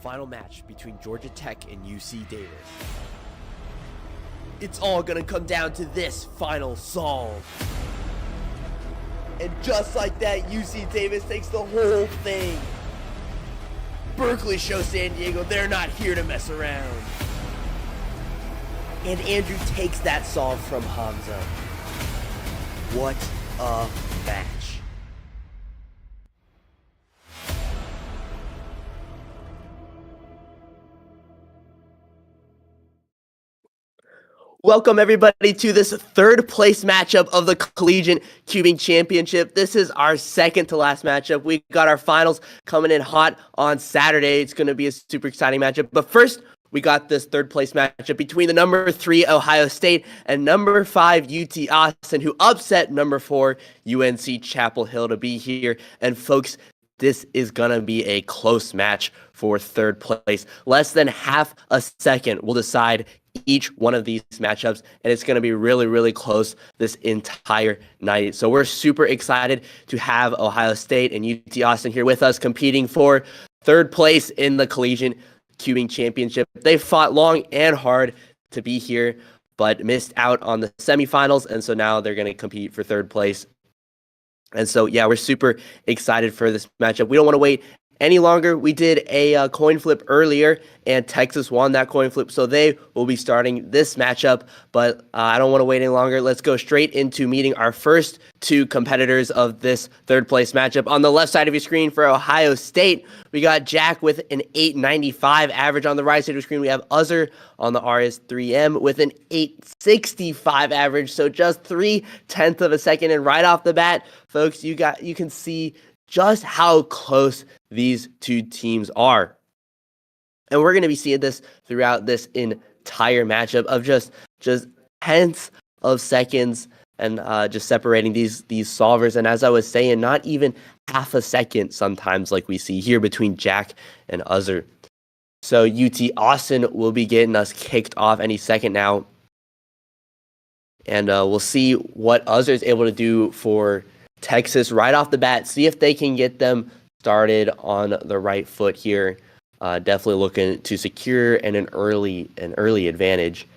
final match between Georgia Tech and UC Davis. It's all gonna come down to this final solve. And just like that, UC Davis takes the whole thing. Berkeley shows San Diego they're not here to mess around. And Andrew takes that solve from Hamza. What a match. Welcome everybody to this third place matchup of the Collegiate Cubing Championship. This is our second to last matchup. We got our finals coming in hot on Saturday. It's going to be a super exciting matchup. But first, we got this third place matchup between the number 3 Ohio State and number 5 UT Austin, who upset number 4 UNC Chapel Hill to be here. And folks, this is going to be a close match for third place. Less than half a second will decide each one of these matchups, and it's going to be really, really close this entire night. So we're super excited to have Ohio State and UT Austin here with us competing for third place in the Collegiate Cubing Championship. They fought long and hard to be here, but missed out on the semifinals, and so now they're going to compete for third place. And so, yeah, we're super excited for this matchup. We don't want to wait any longer. We did a coin flip earlier, and Texas won that coin flip, so they will be starting this matchup. But I don't want to wait any longer. Let's go straight into meeting our first two competitors of this third place matchup. On the left side of your screen for Ohio State, we got Jack with an 895 average. On the right side of your screen, we have Azhar on the RS3M with an 865 average, so just 0.3 of a second. And right off the bat, folks, you can see just how close these two teams are. And we're going to be seeing this throughout this entire matchup of just tenths of seconds and just separating these solvers. And as I was saying, not even half a second sometimes like we see here between Jack and Azhar. So UT Austin will be getting us kicked off any second now. And we'll see what Azhar is able to do for Texas right off the bat, see if they can get them started on the right foot here. Definitely looking to secure an early advantage.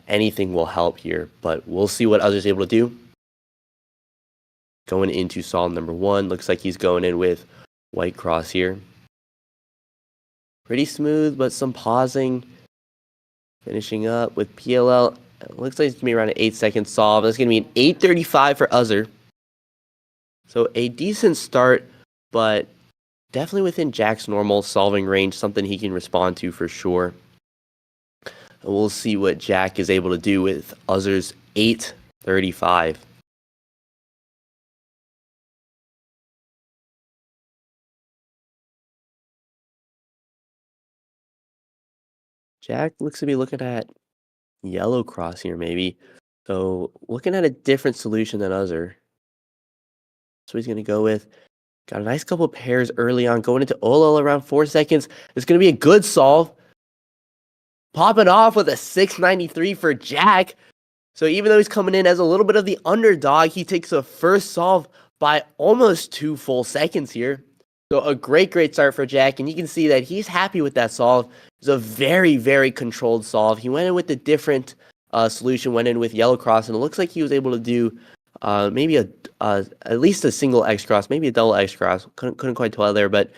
Anything will help here, but we'll see what Azhar's able to do. Going into solve number 1, looks like he's going in with white cross here. Pretty smooth, but some pausing. Finishing up with PLL. It looks like it's going to be around an 8-second solve. That's going to be an 835 for Azhar. So a decent start, but definitely within Jack's normal solving range, something he can respond to for sure. And we'll see what Jack is able to do with Azhar's 835. Jack looks to be looking at yellow cross here maybe. So looking at a different solution than Azhar. So he's going to go with, got a nice couple pairs early on, going into OLL around 4 seconds. It's going to be a good solve. Popping off with a 693 for Jack. So even though he's coming in as a little bit of the underdog, he takes the first solve by almost 2 full seconds here. So a great start for Jack, and you can see that he's happy with that solve. It's a very, very controlled solve. He went in with a different solution, went in with yellow cross, and it looks like he was able to do maybe at least a single X cross, maybe a double X cross. Couldn't quite tell there, but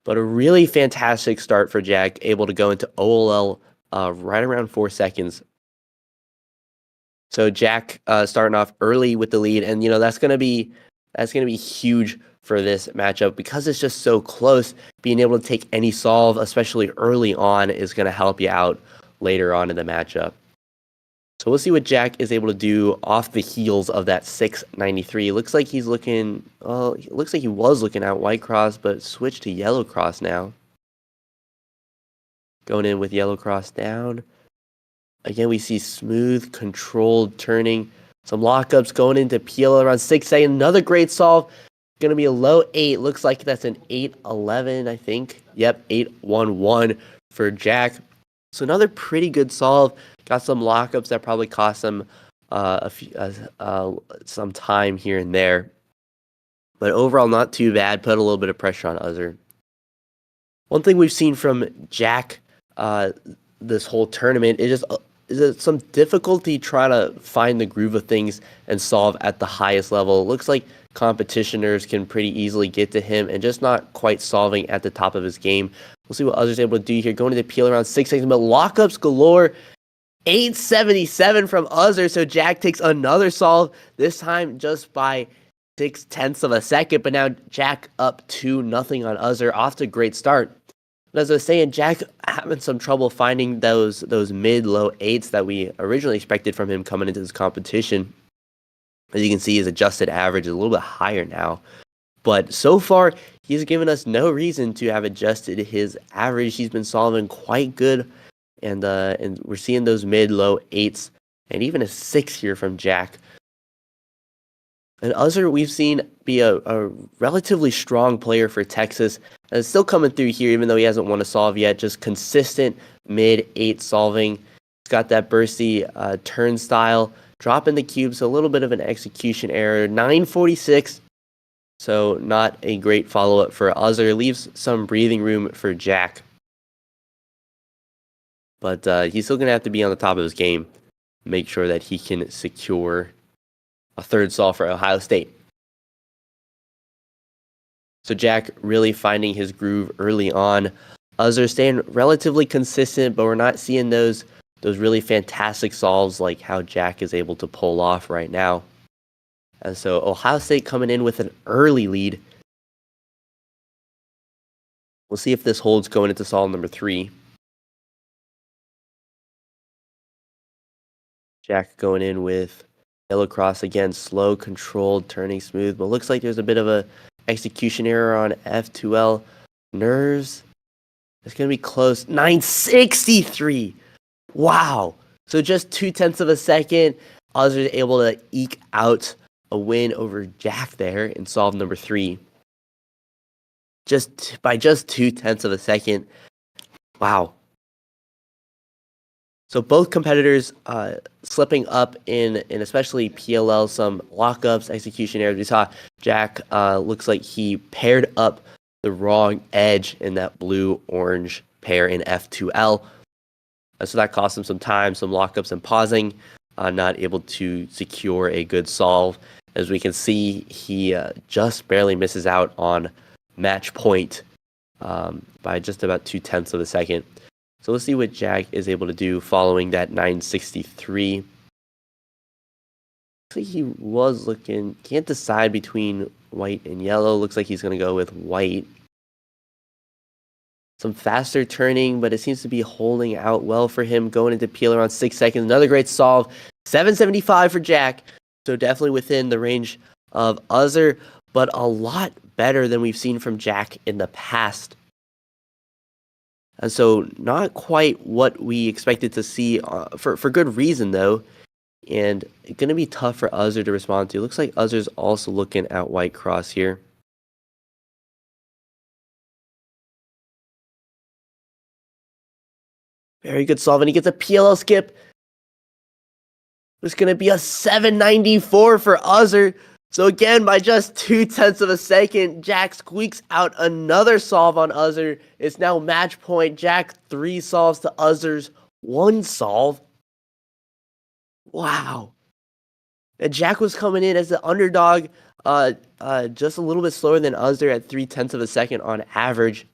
a really fantastic start for Jack, able to go into OLL right around 4 seconds. So Jack starting off early with the lead, and that's gonna be huge for this matchup because it's just so close. Being able to take any solve, especially early on, is gonna help you out later on in the matchup. So we'll see what Jack is able to do off the heels of that 693. Looks like he's looking, looks like he was looking at white cross, but switched to yellow cross now. Going in with yellow cross down. Again, we see smooth, controlled turning. Some lockups going into PL around 6 seconds. Another great solve. Going to be a low 8. Looks like that's an 811, I think. Yep, 811 for Jack. So another pretty good solve. Got some lockups that probably cost them some time here and there. But overall, not too bad. Put a little bit of pressure on Azhar. One thing we've seen from Jack this whole tournament is some difficulty trying to find the groove of things and solve at the highest level. It looks like competitioners can pretty easily get to him and just not quite solving at the top of his game. We'll see what Azhar's able to do here. Going to the peel around 6 seconds, but lockups galore. 877 from Azhar, so Jack takes another solve, this time just by 0.6 of a second, but now Jack up 2-0 on Azhar, off to a great start. But as I was saying, Jack having some trouble finding those mid-low 8s that we originally expected from him coming into this competition. As you can see, his adjusted average is a little bit higher now. But so far, he's given us no reason to have adjusted his average. He's been solving quite good. And we're seeing those mid-low 8s and even a 6 here from Jack. And Azhar, we've seen be a relatively strong player for Texas. And it's still coming through here, even though he hasn't won a solve yet. Just consistent mid-8 solving. He's got that bursty turnstile, dropping the cubes, a little bit of an execution error. 946. So not a great follow-up for Azhar. Leaves some breathing room for Jack. But he's still going to have to be on the top of his game. Make sure that he can secure a third solve for Ohio State. So Jack really finding his groove early on. Azhar staying relatively consistent, but we're not seeing those really fantastic solves like how Jack is able to pull off right now. And so Ohio State coming in with an early lead. We'll see if this holds going into solve number 3. Jack going in with yellow cross again, slow, controlled, turning smooth, but looks like there's a bit of a execution error on F2L. Nerves, it's going to be close. 963. Wow. So just 0.2 of a second, Azhar is able to eke out a win over Jack there in solve number 3. By just 0.2 of a second. Wow. So both competitors slipping up in especially PLL, some lockups, execution errors. We saw Jack looks like he paired up the wrong edge in that blue-orange pair in F2L. So that cost him some time, some lockups and pausing, not able to secure a good solve. As we can see, he just barely misses out on match point by just about 0.2 of a second. So let's see what Jack is able to do following that 963. Looks like he was looking, can't decide between white and yellow. Looks like he's going to go with white. Some faster turning, but it seems to be holding out well for him. Going into peel around 6 seconds. Another great solve. 775 for Jack. So definitely within the range of Azhar, but a lot better than we've seen from Jack in the past. And so not quite what we expected to see for good reason, though. And it's going to be tough for Azhar to respond to. Looks like Azhar's also looking at white cross here. Very good solve, and he gets a PLL skip. It's going to be a 794 for Azhar. So again, by just 0.2 of a second, Jack squeaks out another solve on Azhar. It's now match point. Jack 3 solves to Azhar's 1 solve. Wow. And Jack was coming in as the underdog, just a little bit slower than Azhar at 0.3 of a second on average.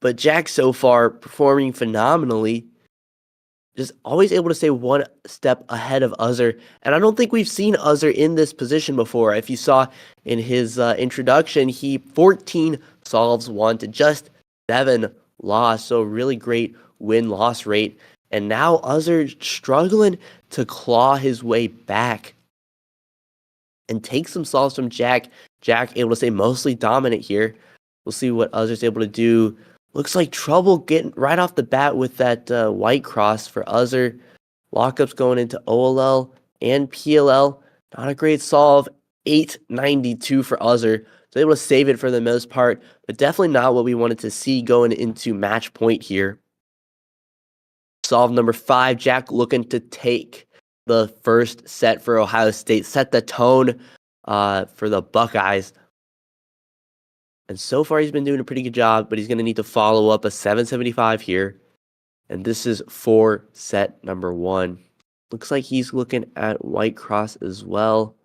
But Jack so far performing phenomenally. Just always able to stay one step ahead of Azhar. And I don't think we've seen Azhar in this position before. If you saw in his introduction, he 14 solves won to just 7 lost. So really great win-loss rate. And now Azhar struggling to claw his way back and take some solves from Jack. Jack able to stay mostly dominant here. We'll see what Azhar's able to do. Looks like trouble getting right off the bat with that white cross for Azhar. Lockups going into OLL and PLL. Not a great solve. 892 for Azhar. So able to save it for the most part, but definitely not what we wanted to see going into match point here. Solve number 5. Jack looking to take the first set for Ohio State. Set the tone for the Buckeyes. And so far, he's been doing a pretty good job, but he's going to need to follow up a 775 here. And this is for set number 1. Looks like he's looking at white cross as well.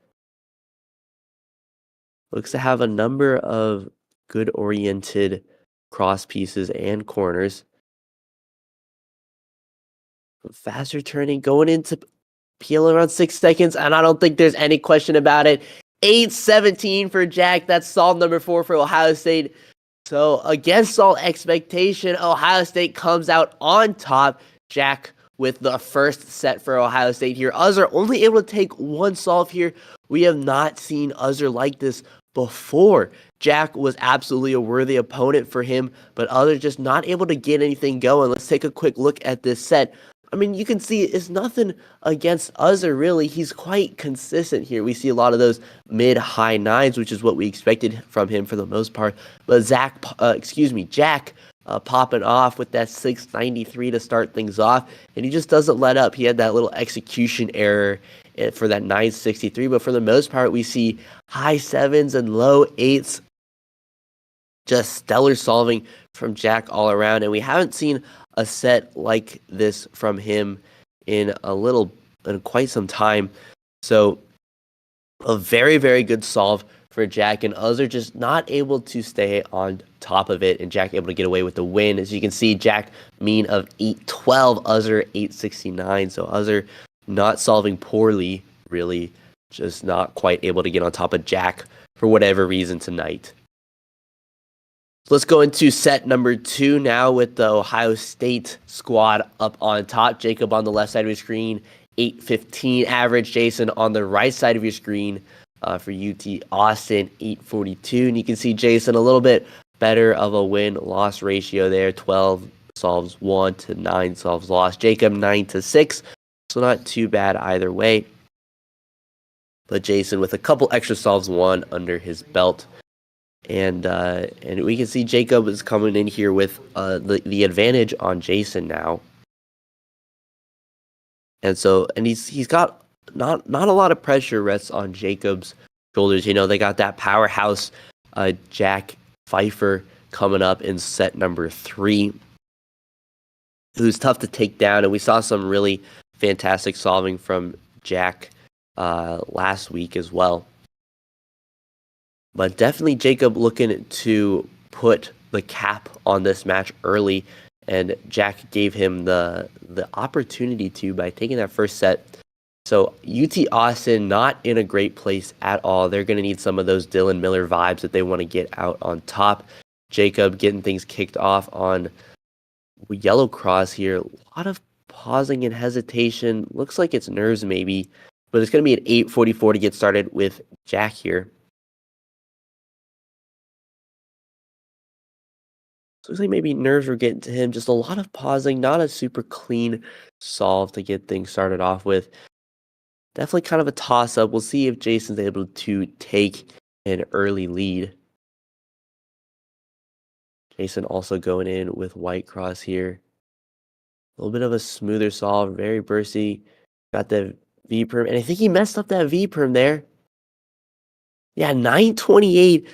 Looks to have a number of good oriented cross pieces and corners. Faster turning, going into peel around 6 seconds, and I don't think there's any question about it. 8-17 for Jack. That's solve number 4 for Ohio State. So against all expectation, Ohio State comes out on top. Jack with the first set for Ohio State here. Azhar only able to take 1 solve here. We have not seen Azhar like this before. Jack was absolutely a worthy opponent for him, but Azhar just not able to get anything going. Let's take a quick look at this set. I mean, you can see it's nothing against Azhar, really. He's quite consistent here. We see a lot of those mid-high 9s, which is what we expected from him for the most part. But Jack popping off with that 693 to start things off, and he just doesn't let up. He had that little execution error for that 963, but for the most part, we see high 7s and low 8s. Just stellar solving from Jack all around, and we haven't seen a set like this from him in quite some time. So a very, very good solve for Jack, and Azhar just not able to stay on top of it, and Jack able to get away with the win. As you can see, Jack mean of 812, Azhar 869. So Azhar not solving poorly, really, just not quite able to get on top of Jack for whatever reason tonight. So let's go into set number 2 now with the Ohio State squad up on top. Jacob on the left side of your screen, 815 average. Jason on the right side of your screen for UT Austin, 842. And you can see Jason a little bit better of a win-loss ratio there, 12 solves 1 to 9 solves lost. Jacob 9 to 6, so not too bad either way. But Jason with a couple extra solves 1 under his belt. And we can see Jacob is coming in here with the advantage on Jason now. And he's got not a lot of pressure rests on Jacob's shoulders. You know, they got that powerhouse Jack Pfeifer coming up in set number 3, who's tough to take down. And we saw some really fantastic solving from Jack last week as well. But definitely Jacob looking to put the cap on this match early, and Jack gave him the opportunity to by taking that first set. So UT Austin not in a great place at all. They're going to need some of those Dylan Miller vibes that they want to get out on top. Jacob getting things kicked off on yellow cross here. A lot of pausing and hesitation. Looks like it's nerves maybe, but it's going to be an 844 to get started with Jack here. So looks like maybe nerves were getting to him. Just a lot of pausing, not a super clean solve to get things started off with. Definitely kind of a toss-up. We'll see if Jason's able to take an early lead. Jason also going in with white cross here. A little bit of a smoother solve, very bursty. Got the V-perm, and I think he messed up that V-perm there. Yeah, 928.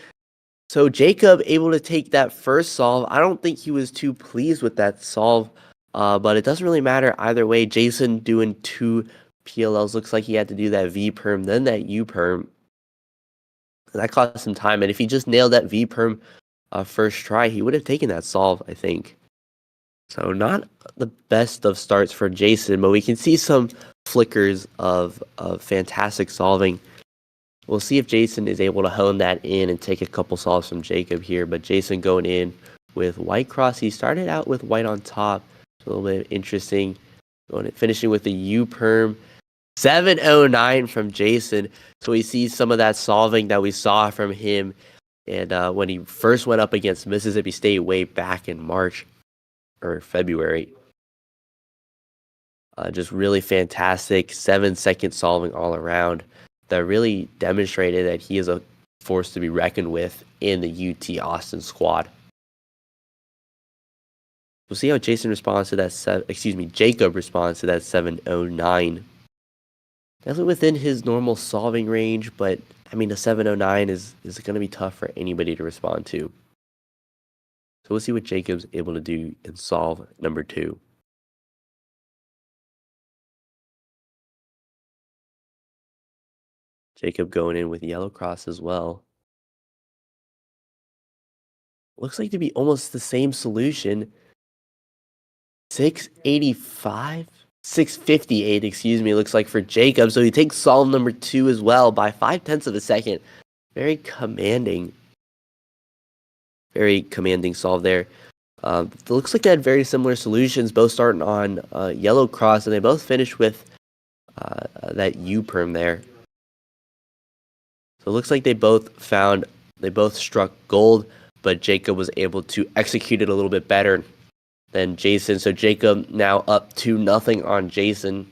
So Jacob able to take that first solve. I don't think he was too pleased with that solve, but it doesn't really matter either way. Jason doing 2 PLLs. Looks like he had to do that V-perm, then that U-perm. That cost some time, and if he just nailed that V-perm first try, he would have taken that solve, I think. So not the best of starts for Jason, but we can see some flickers of fantastic solving. We'll see if Jason is able to hone that in and take a couple solves from Jacob here. But Jason going in with white cross. He started out with white on top. It's a little bit interesting. Finishing with the U-perm. 709 from Jason. So we see some of that solving that we saw from him and when he first went up against Mississippi State way back in March or February. Just really fantastic 7-second solving all around. That really demonstrated that he is a force to be reckoned with in the UT Austin squad. We'll see how Jason responds to that. Jacob responds to that 709. definitely within his normal solving range, but I mean, a 709 is going to be tough for anybody to respond to. So we'll see what Jacob's able to do in solve number 2. Jacob going in with yellow cross as well. Looks like to be almost the same solution. 685? 658, excuse me, looks like for Jacob. So he takes solve number 2 as well by 0.5 of a second. Very commanding solve there. It looks like they had very similar solutions, both starting on yellow cross, and they both finished with that U-perm there. So it looks like they both struck gold, but Jacob was able to execute it a little bit better than Jason. So Jacob now up 2-0 on Jason.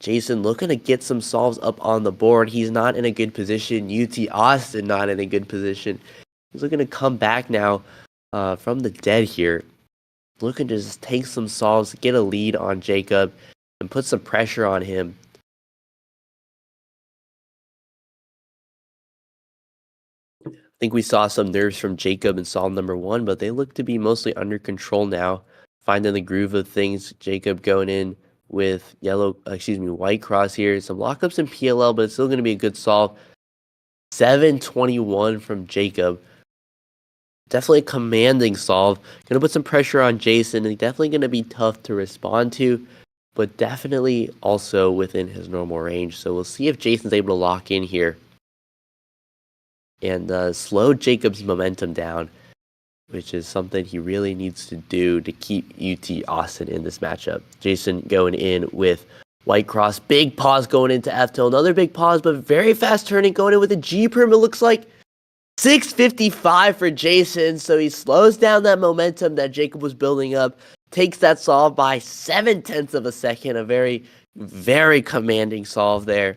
Jason looking to get some solves up on the board. He's not in a good position. UT Austin not in a good position. He's looking to come back now from the dead here. Looking to just take some solves, get a lead on Jacob, and put some pressure on him. I think we saw some nerves from Jacob in solve number 1, but they look to be mostly under control now. Finding the groove of things. Jacob going in with white cross here. Some lockups in PLL, but it's still going to be a good solve. 721 from Jacob. Definitely a commanding solve. Going to put some pressure on Jason, and definitely going to be tough to respond to, but definitely also within his normal range. So we'll see if Jason's able to lock in here and slow Jacob's momentum down, which is something he really needs to do to keep UT Austin in this matchup. Jason going in with white cross, big pause going into F-tilt, another big pause, but very fast turning, going in with a G-perm, it looks like. 655 for Jason, so he slows down that momentum that Jacob was building up, takes that solve by 0.7 of a second, a very, very commanding solve there.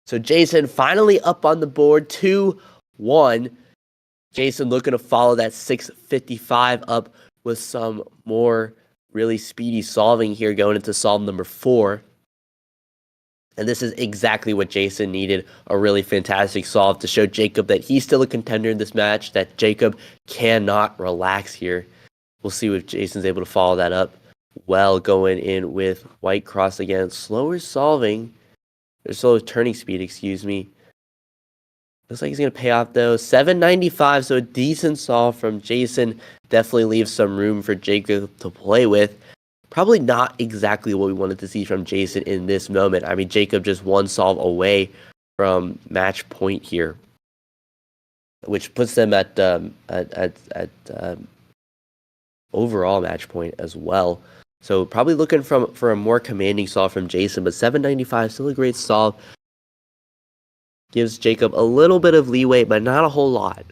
So Jason finally up on the board, 2-1. Jason looking to follow that 655 up with some more really speedy solving here going into solve number 4. And this is exactly what Jason needed, a really fantastic solve to show Jacob that he's still a contender in this match, that Jacob cannot relax here. We'll see if Jason's able to follow that up well, going in with white cross again. Slower solving, or slower turning speed, excuse me. Looks like he's going to pay off though. 795, so a decent solve from Jason. Definitely leaves some room for Jacob to play with. Probably not exactly what we wanted to see from Jason in this moment. I mean, Jacob just one solve away from match point here, which puts them at overall match point as well. So probably looking for a more commanding solve from Jason, but 795, still a great solve. Gives Jacob a little bit of leeway, but not a whole lot.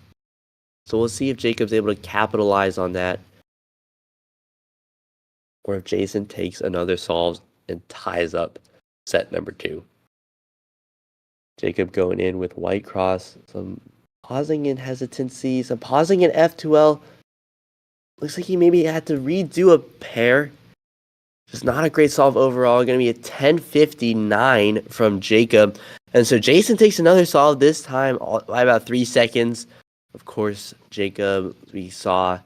So we'll see if Jacob's able to capitalize on that, or if Jason takes another solve and ties up set number 2. Jacob going in with white cross, some pausing in hesitancy, some pausing in F2L. Looks like he maybe had to redo a pair. Just not a great solve overall. Going to be a 1059 from Jacob. And so Jason takes another solve, this time by about 3 seconds. Of course, Jacob, we saw,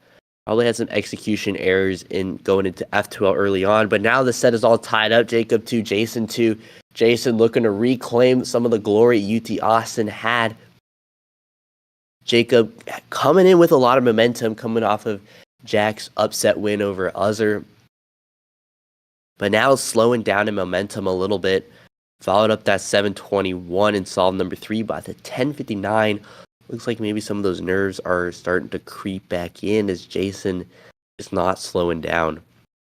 probably had some execution errors in going into F2L early on, but now the set is all tied up. Jacob 2, Jason 2. Jason looking to reclaim some of the glory UT Austin had. Jacob coming in with a lot of momentum, coming off of Jack's upset win over Azhar, but now slowing down in momentum a little bit. Followed up that 721 in solve number 3 by the 1059. Looks like maybe some of those nerves are starting to creep back in as Jason is not slowing down.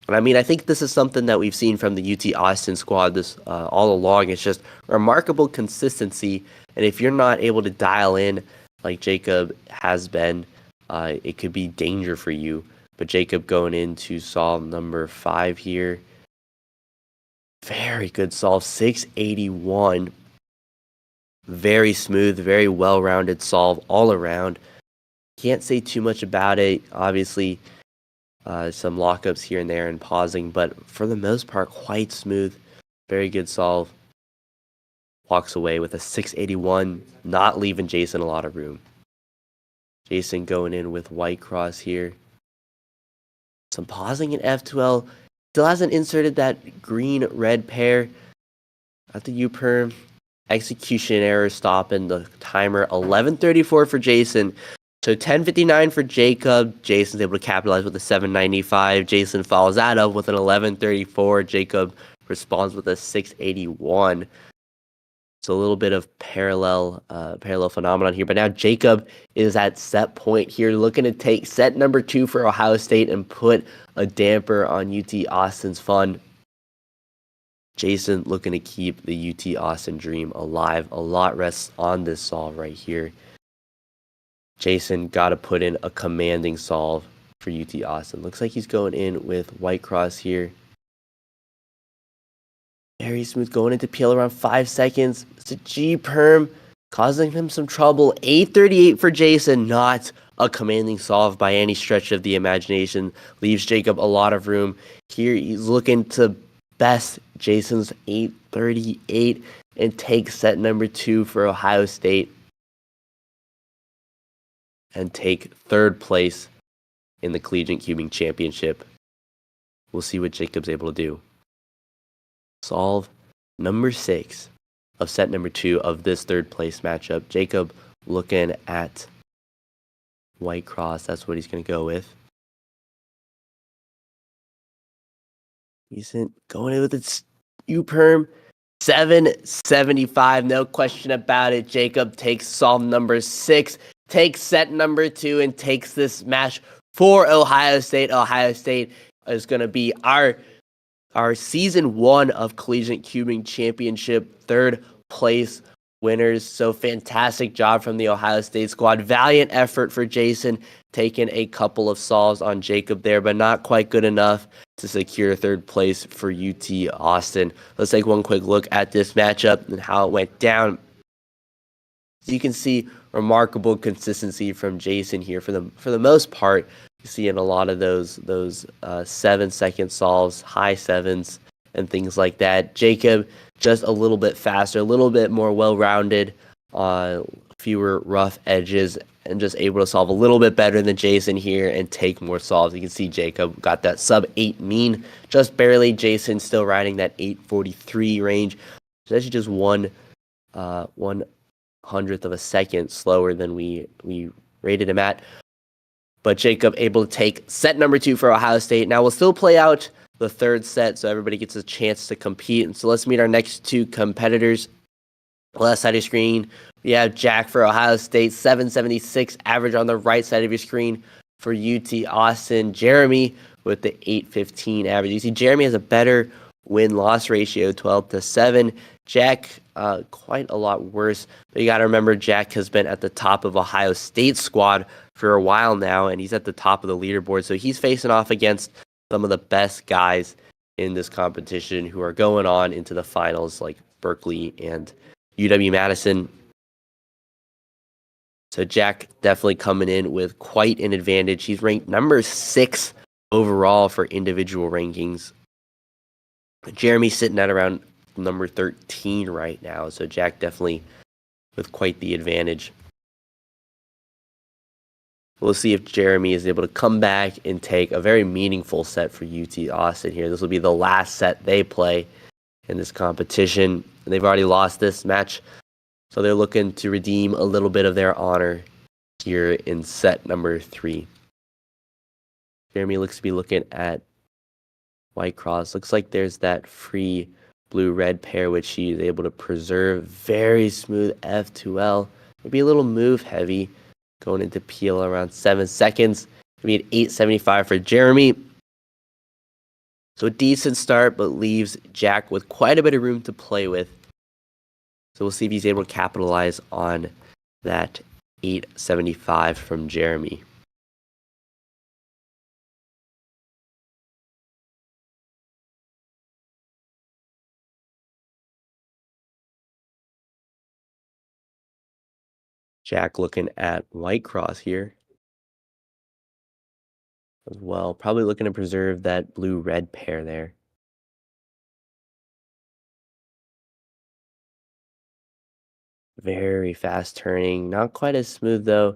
And I mean, I think this is something that we've seen from the UT Austin squad this all along. It's just remarkable consistency. And if you're not able to dial in like Jacob has been, it could be danger for you. But Jacob going into solve number 5 here. Very good solve, 681. Very smooth, very well-rounded solve all around. Can't say too much about it. Obviously, some lockups here and there and pausing, but for the most part, quite smooth. Very good solve. Walks away with a 681, not leaving Jason a lot of room. Jason going in with white cross here. Some pausing in F2L. Still hasn't inserted that green-red pair at the U-perm. Execution error stopping the timer. 11:34 for Jason. So 10:59 for Jacob. Jason's able to capitalize with a 795. Jason follows that up with an 11:34. Jacob responds with a 681. So a little bit of parallel phenomenon here. But now Jacob is at set point here, looking to take set number 2 for Ohio State and put a damper on UT Austin's fun. Jason looking to keep the UT Austin dream alive. A lot rests on this solve right here. Jason got to put in a commanding solve for UT Austin. Looks like he's going in with white cross here. Very smooth, going into PL around 5 seconds. It's a G perm, causing him some trouble. 8:38 for Jason, not a commanding solve by any stretch of the imagination. Leaves Jacob a lot of room. Here he's looking to best Jason's 8:38 and take set number 2 for Ohio State and take 3rd place in the Collegiate Cubing Championship. We'll see what Jacob's able to do. Solve number 6 of set number 2 of this 3rd place matchup. Jacob looking at white cross. That's what he's going to go with. Decent. Going in with its U-perm. 775. No question about it. Jacob takes solve number 6. Takes set number 2 and takes this match for Ohio State. Ohio State is going to be our season 1 of Collegiate Cubing Championship 3rd place winners. So fantastic job from the Ohio State squad. Valiant effort for Jason, taking a couple of solves on Jacob there, but not quite good enough to secure 3rd place for UT Austin. Let's take one quick look at this matchup and how it went down. So you can see remarkable consistency from Jason here for the most part. You see in a lot of those 7-second solves, high 7s, and things like that. Jacob just a little bit faster, a little bit more well-rounded, fewer rough edges, and just able to solve a little bit better than Jason here and take more solves. You can see Jacob got that sub-8 mean, just barely. Jason still riding that 8:43 range. So that's just 1/100th of a second slower than we rated him at. But Jacob able to take set number 2 for Ohio State. Now we'll still play out the 3rd set so everybody gets a chance to compete. And so let's meet our next 2 competitors. Left side of your screen, we have Jack for Ohio State, 776 average on the right side of your screen for UT Austin. Jeremy with the 815 average. You see Jeremy has a better win-loss ratio, 12-7. Jack, quite a lot worse. But you got to remember, Jack has been at the top of Ohio State's squad for a while now, and he's at the top of the leaderboard. So he's facing off against some of the best guys in this competition who are going on into the finals, like Berkeley and UW-Madison. So Jack definitely coming in with quite an advantage. He's ranked number 6 overall for individual rankings. Jeremy's sitting at around number 13 right now. So Jack definitely with quite the advantage. We'll see if Jeremy is able to come back and take a very meaningful set for UT Austin here. This will be the last set they play in this competition. And they've already lost this match, so they're looking to redeem a little bit of their honor here in set number 3. Jeremy looks to be looking at white cross. Looks like there's that free blue-red pair, which he is able to preserve. Very smooth F2L. Maybe a little move heavy. Going into peel around 7 seconds. We had 875 for Jeremy. So a decent start, but leaves Jack with quite a bit of room to play with. So we'll see if he's able to capitalize on that 875 from Jeremy. Jack looking at white cross here as well. Probably looking to preserve that blue-red pair there. Very fast turning. Not quite as smooth, though.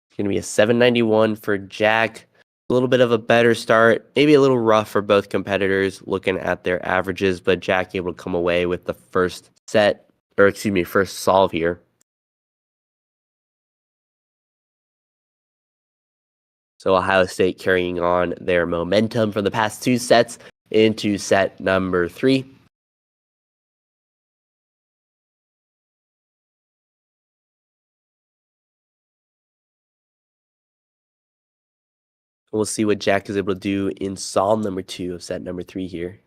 It's going to be a 791 for Jack. A little bit of a better start. Maybe a little rough for both competitors looking at their averages, but Jack able to come away with the first set, or excuse me, first solve here. So Ohio State carrying on their momentum from the past two sets into set number 3. We'll see what Jack is able to do in solve number 2 of set number 3 here.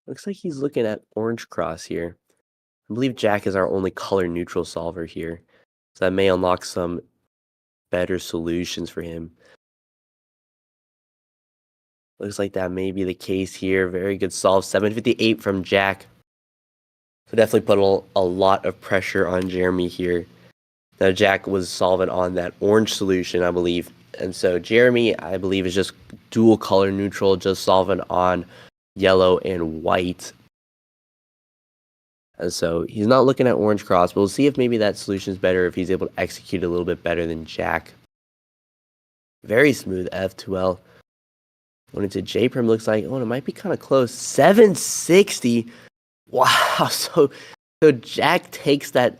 Looks like he's looking at orange cross here. I believe Jack is our only color neutral solver here. So that may unlock some better solutions for him. Looks like that may be the case here. Very good solve. 758 from Jack. So definitely put a lot of pressure on Jeremy here. Now Jack was solving on that orange solution, I believe. And so Jeremy, I believe, is just dual color neutral, just solving on yellow and white. And so he's not looking at orange cross, but we'll see if maybe that solution is better if he's able to execute a little bit better than Jack. Very smooth F2L. When it's a J prim, looks like, oh, it might be kind of close. 760. Wow. So Jack takes that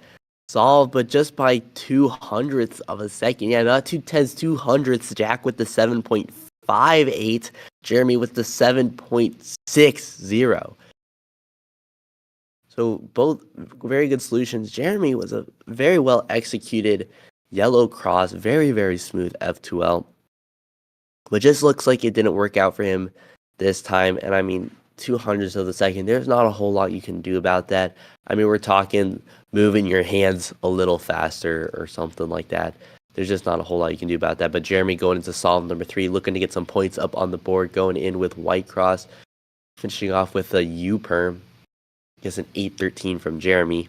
solve, but just by 200ths of a second. Yeah, not 2/10, 200ths. Jack with the 7.58. Jeremy with the 7.60. So both very good solutions. Jeremy was a very well executed yellow cross, very, very smooth F2L. But just looks like it didn't work out for him this time. And I mean, 200ths of a second, there's not a whole lot you can do about that. I mean, we're talking moving your hands a little faster or something like that. There's just not a whole lot you can do about that. But Jeremy going into solve number 3, looking to get some points up on the board, going in with white cross, finishing off with a U perm. I guess an 813 from Jeremy.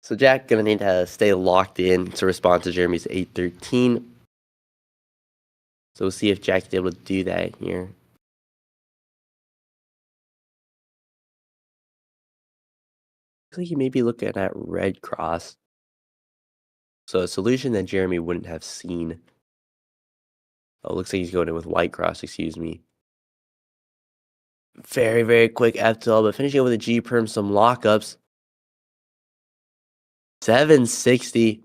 So Jack gonna need to stay locked in to respond to Jeremy's 813. So we'll see if Jack's able to do that here. Looks like you may be looking at red cross. So a solution that Jeremy wouldn't have seen. Oh, looks like he's going in with white cross, excuse me. Very, very quick F2L, but finishing it with a G perm, some lockups. 760.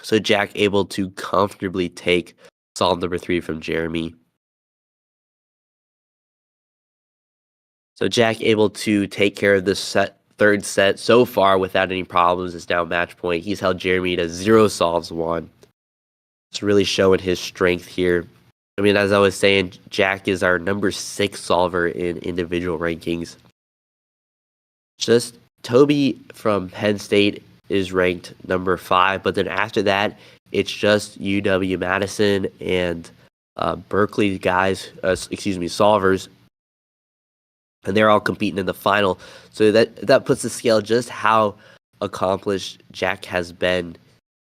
So Jack able to comfortably take solve number 3 from Jeremy. So Jack able to take care of this third set so far without any problems. It's now match point. He's held Jeremy to 0 solves 1. It's really showing his strength here. I mean, as I was saying, Jack is our number 6 solver in individual rankings. Just Toby from Penn State is ranked number 5, but then after that, it's just UW-Madison and Berkeley guys, solvers, and they're all competing in the final. So that puts the scale just how accomplished Jack has been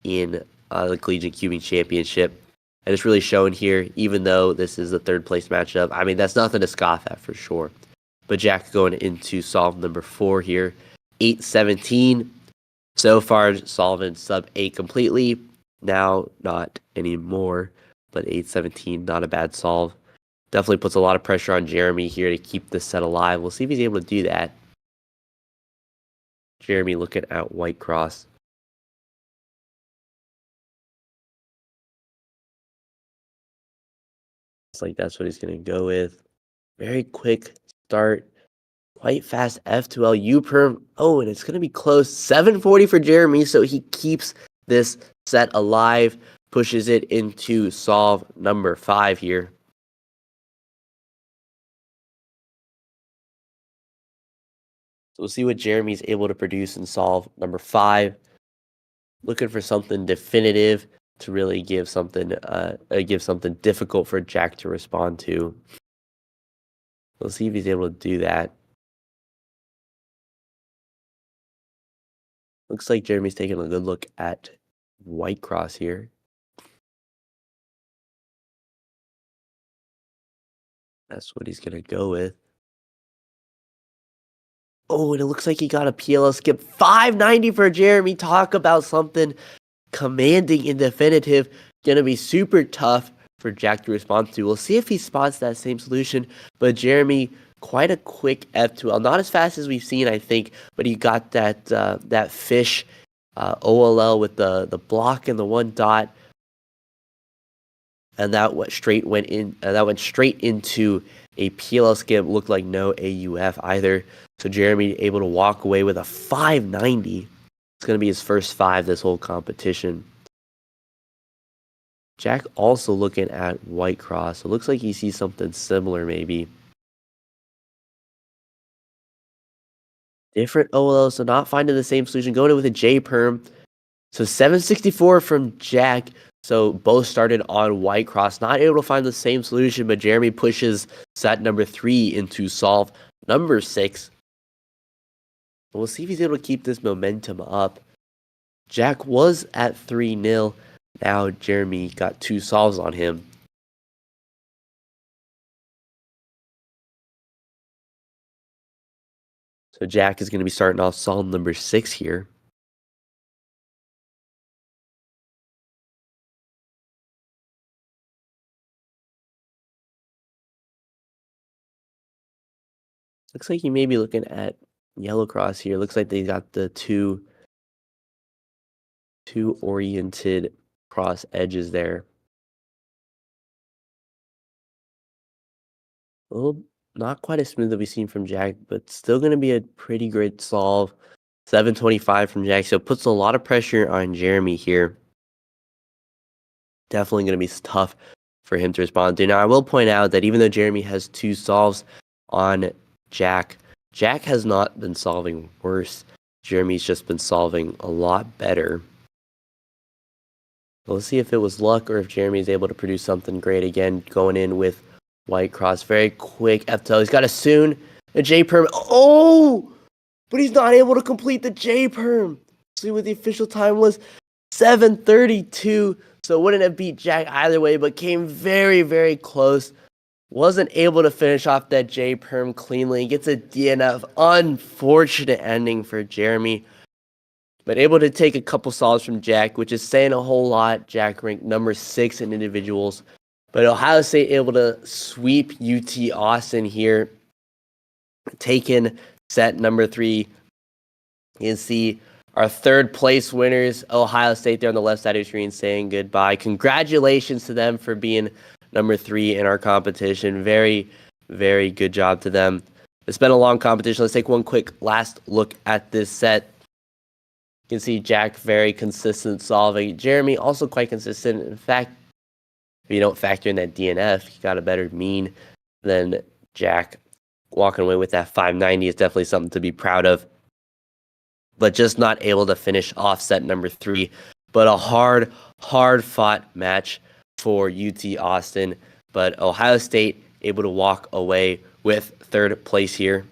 in the Collegiate Cubing Championship. And it's really shown here, even though this is the 3rd place matchup. I mean, that's nothing to scoff at for sure. But Jack going into solve number 4 here. 817. So far, solving sub 8 completely. Now, not anymore. But 817, not a bad solve. Definitely puts a lot of pressure on Jeremy here to keep this set alive. We'll see if he's able to do that. Jeremy looking at white cross. Looks like that's what he's going to go with. Very quick start. Quite fast F2L U perm. Oh, and it's going to be close. 740 for Jeremy, so he keeps this set alive. Pushes it into solve number 5 here. So we'll see what Jeremy's able to produce in solve number 5. Looking for something definitive to really give something difficult for Jack to respond to. We'll see if he's able to do that. Looks like Jeremy's taking a good look at White Cross here. That's what he's going to go with. Oh, and it looks like he got a PLL skip. 590 for Jeremy. Talk about something commanding and definitive. Going to be super tough for Jack to respond to. We'll see if he spots that same solution. But Jeremy, quite a quick F2L. Not as fast as we've seen, I think, but he got that fish OLL with the block and the one dot. And that went straight into a PLL skip. Looked like no AUF either. So Jeremy able to walk away with a 590. It's going to be his first 5 this whole competition. Jack also looking at White Cross. It looks like he sees something similar maybe. Different OLL, so not finding the same solution. Going in with a J perm. So 764 from Jack. So both started on White Cross. Not able to find the same solution, but Jeremy pushes set number 3 into solve number 6. We'll see if he's able to keep this momentum up. Jack was at 3-0. Now Jeremy got 2 solves on him. So Jack is going to be starting off solve number 6 here. Looks like he may be looking at Yellow Cross here. Looks like they got the two oriented cross edges there. A little not quite as smooth as we've seen from Jack, but still going to be a pretty great solve. 725 from Jack, so it puts a lot of pressure on Jeremy here. Definitely going to be tough for him to respond to. Now, I will point out that even though Jeremy has 2 solves on Jack, Jack has not been solving worse. Jeremy's just been solving a lot better. Let's see if it was luck or if Jeremy's able to produce something great again, going in with White Cross. Very quick F-tail. He's got a soon. A J-perm. Oh! But he's not able to complete the J-perm. See what the official time was. 7:32. So wouldn't have beat Jack either way, but came very, very close. Wasn't able to finish off that J-perm cleanly. Gets a DNF. Unfortunate ending for Jeremy. But able to take a couple solves from Jack, which is saying a whole lot. Jack ranked number 6 in individuals. But Ohio State able to sweep UT Austin here. Taking set number 3. You can see our 3rd place winners, Ohio State, there on the left side of the screen saying goodbye. Congratulations to them for being number 3 in our competition. Very, very good job to them. It's been a long competition. Let's take one quick last look at this set. You can see Jack very consistent solving. Jeremy also quite consistent. In fact, if you don't factor in that DNF, he got a better mean than Jack. Walking away with that 590 is definitely something to be proud of. But just not able to finish off set number 3. But a hard fought match for UT Austin. But Ohio State able to walk away with 3rd place here.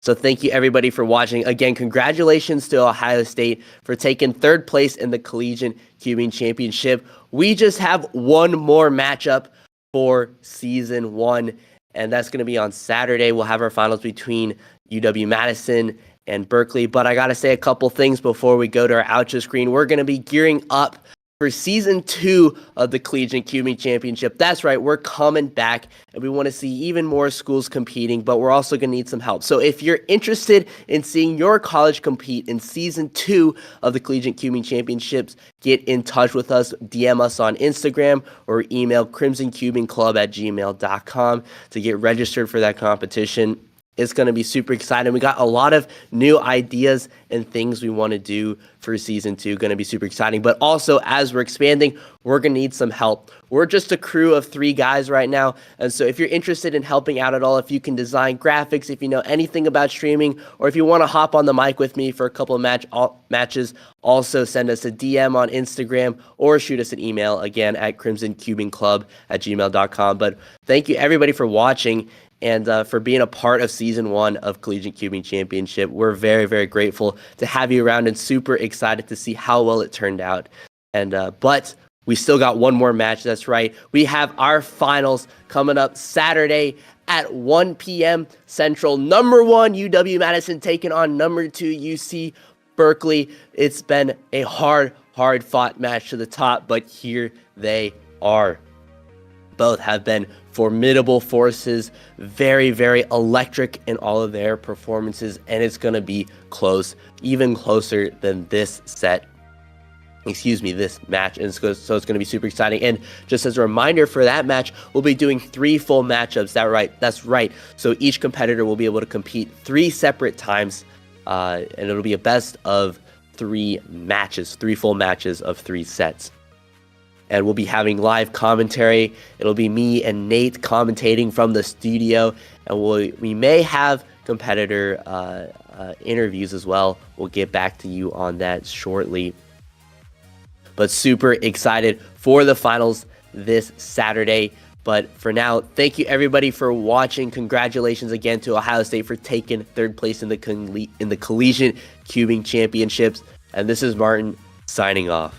So thank you everybody for watching. Again, congratulations to Ohio State for taking 3rd place in the Collegiate Cubing Championship. We just have one more matchup for season 1, and that's going to be on Saturday. We'll have our finals between UW-Madison and Berkeley. But I got to say a couple things before we go to our outro screen. We're going to be gearing up for season 2 of the Collegiate Cubing Championship. That's right, we're coming back, and we want to see even more schools competing, but we're also going to need some help. So if you're interested in seeing your college compete in season 2 of the Collegiate Cubing Championships, get in touch with us, DM us on Instagram, or email crimsoncubingclub@gmail.com to get registered for that competition. It's going to be super exciting. We got a lot of new ideas and things we want to do for season 2. Going to be super exciting. But also, as we're expanding, we're going to need some help. We're just a crew of 3 guys right now. And so if you're interested in helping out at all, if you can design graphics, if you know anything about streaming, or if you want to hop on the mic with me for a couple of matches, also send us a DM on Instagram or shoot us an email, again, at crimsoncubingclub@gmail.com. But thank you, everybody, for watching and for being a part of Season 1 of Collegiate Cubing Championship. We're very, very grateful to have you around and super excited to see how well it turned out. And but we still got one more match. That's right. We have our finals coming up Saturday at 1 p.m. Central. Number 1 UW-Madison taking on number 2 UC Berkeley. It's been a hard-fought match to the top, but here they are. Both have been formidable forces, very, very electric in all of their performances, and it's going to be close, even closer than this match. And so it's going to be super exciting. And just as a reminder for that match, we'll be doing 3 full matchups. That's right. So each competitor will be able to compete 3 separate times, and it'll be a best of 3 matches, 3 full matches of 3 sets. And we'll be having live commentary. It'll be me and Nate commentating from the studio, and we may have competitor interviews as well. We'll get back to you on that shortly. But super excited for the finals this Saturday. But for now, thank you everybody for watching. Congratulations again to Ohio State for taking 3rd place in the Collegiate Cubing Championships. And this is Martin signing off.